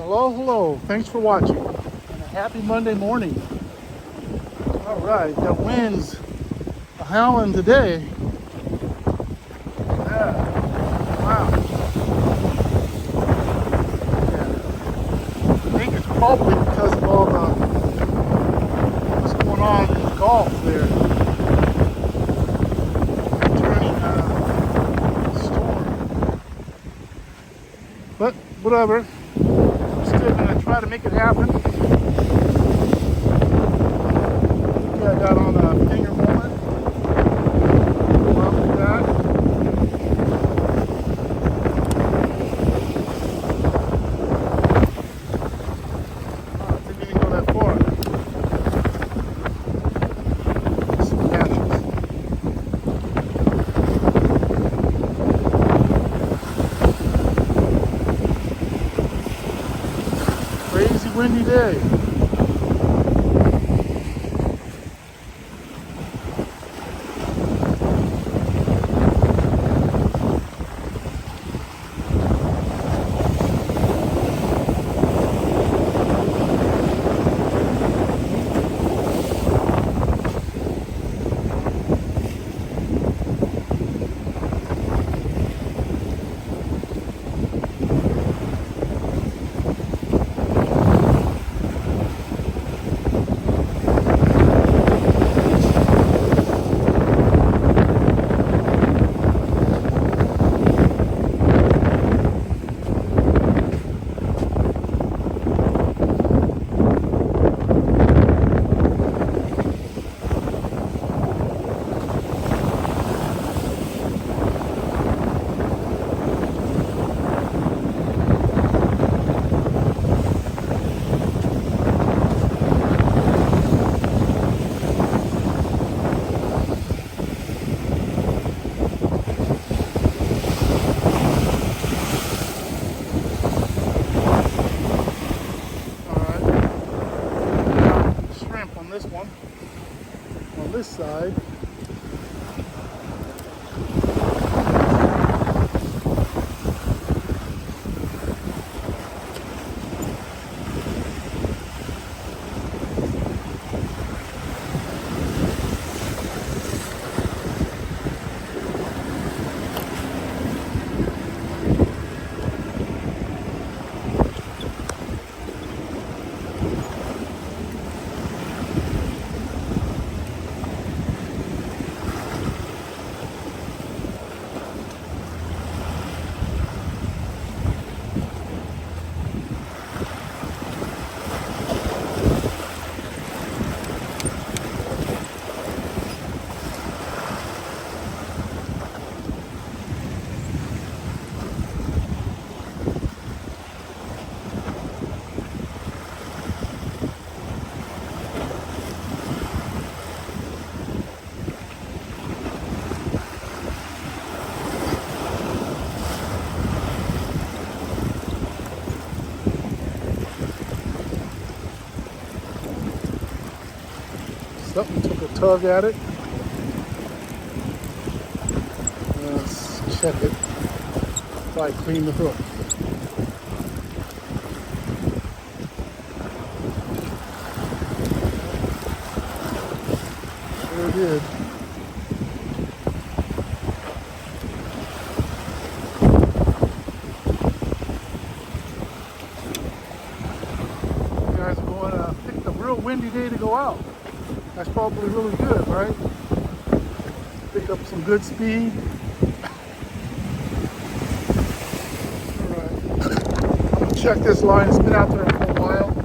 Hello, hello. Thanks for watching. And a happy Monday morning. All right, the wind's howling today. Yeah. Wow. Yeah. I think it's probably because of all the what's going on in the Gulf there. Turning storm. But whatever. I'm still gonna try to make it happen. Yeah, I got on a finger moment. Well, with that. Oh, it didn't even go that far. Some catches. Crazy windy day. This one on this side. Something took a tug at it. Let's check it. Probably clean the hook. Sure it did. You guys are going to pick a real windy day to go out. That's probably really good, right? Pick up some good speed. All right. I'm gonna check this line. It's been out there for a while.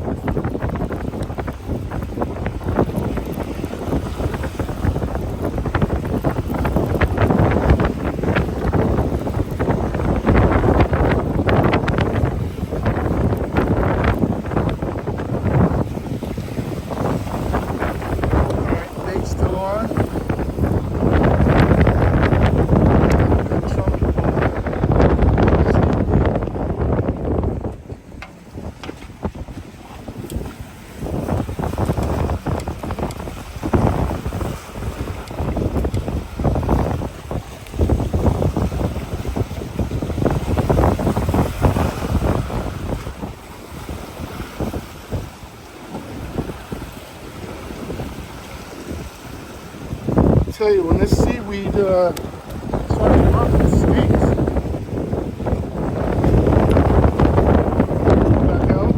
tell you, when this seaweed starts to rot, it stinks. Back out.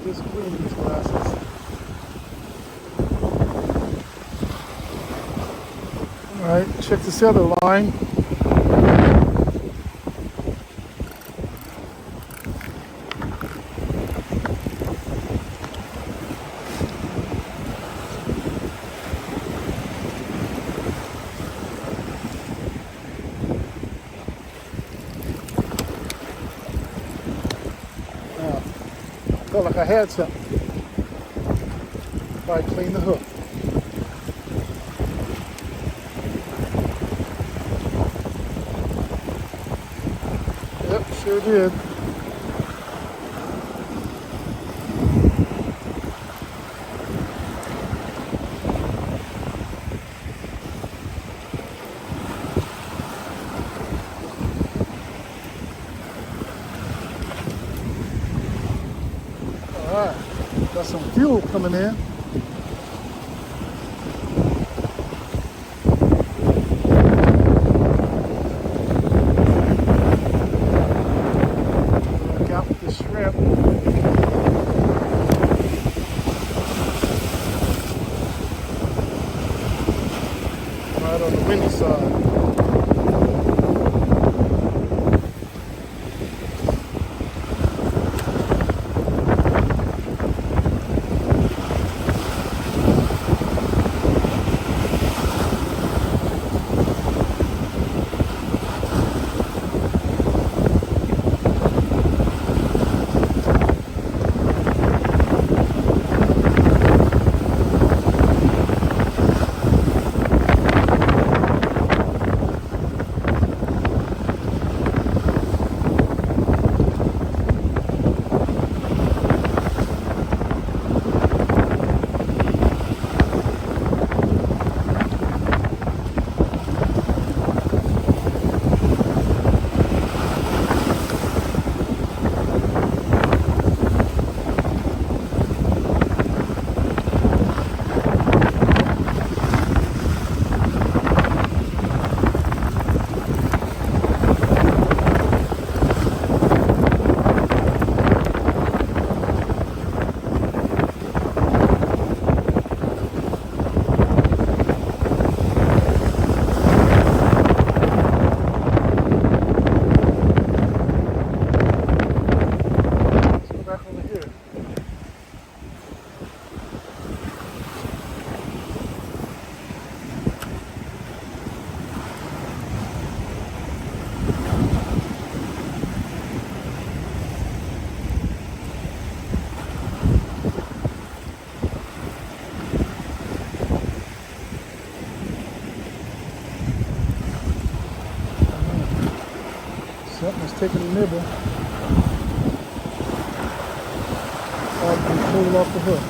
Just clean these glasses. Alright, check this other line. Now, felt like I had something. If I clean the hook. Yep, sure did. Alright, got some fuel coming in. Got the shrimp. Right on the windy side. Something's taking a nibble. I can pull it off the hook.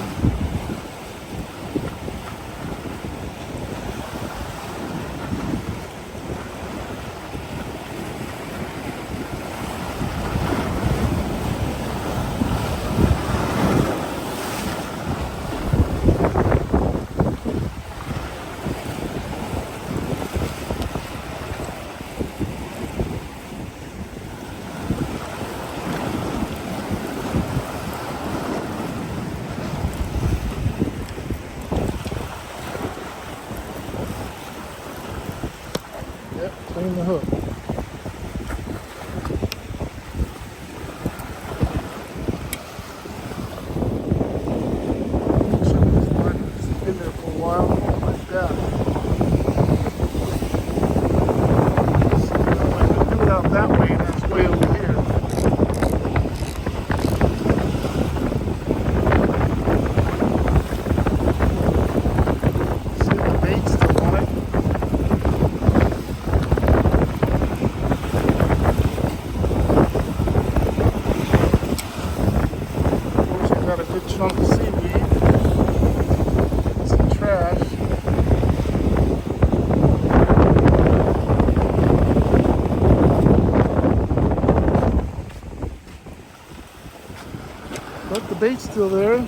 like the bait's still there.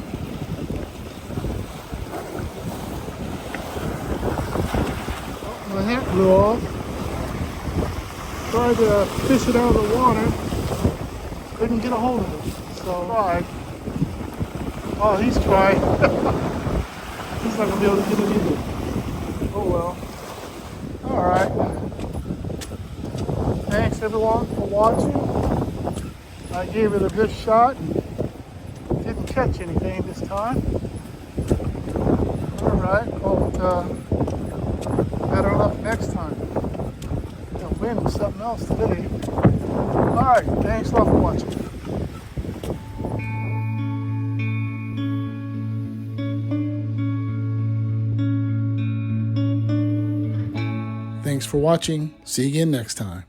Oh, my hat blew off. Tried to fish it out of the water. Couldn't get a hold of it. So tried. Oh, he's trying. He's not gonna be able to get it either. Oh well. Alright. Thanks everyone for watching. I gave it a good shot and didn't catch anything this time. Alright, hope better luck next time. The wind was something else today. Alright, thanks a lot for watching. Thanks for watching. See you again next time.